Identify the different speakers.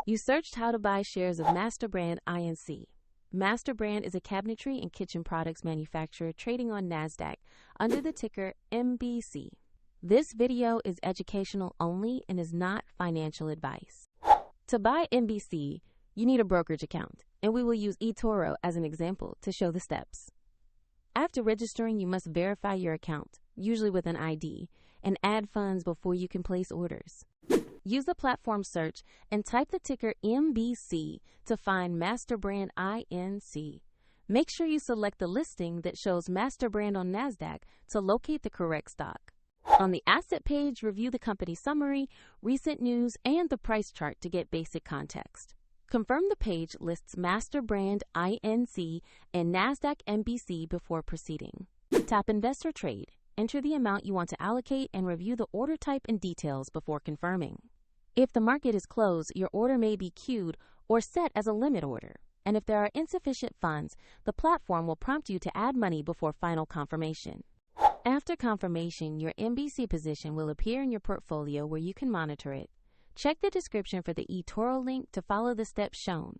Speaker 1: You searched how to buy shares of MasterBrand INC. MasterBrand is a cabinetry and kitchen products manufacturer trading on NASDAQ under the ticker MBC. This video is educational only and is not financial advice. To buy MBC, you need a brokerage account, and we will use eToro as an example to show the steps. After registering, you must verify your account, usually with an ID, and add funds before you can place orders. Use the platform search and type the ticker MBC to find MasterBrand INC. Make sure you select the listing that shows MasterBrand on NASDAQ to locate the correct stock. On the asset page, review the company summary, recent news, and the price chart to get basic context. Confirm the page lists MasterBrand INC and NASDAQ MBC before proceeding. Tap Invest or Trade. Enter the amount you want to allocate and review the order type and details before confirming. If the market is closed, your order may be queued or set as a limit order. And if there are insufficient funds, the platform will prompt you to add money before final confirmation. After confirmation, your MBC position will appear in your portfolio where you can monitor it. Check the description for the eToro link to follow the steps shown.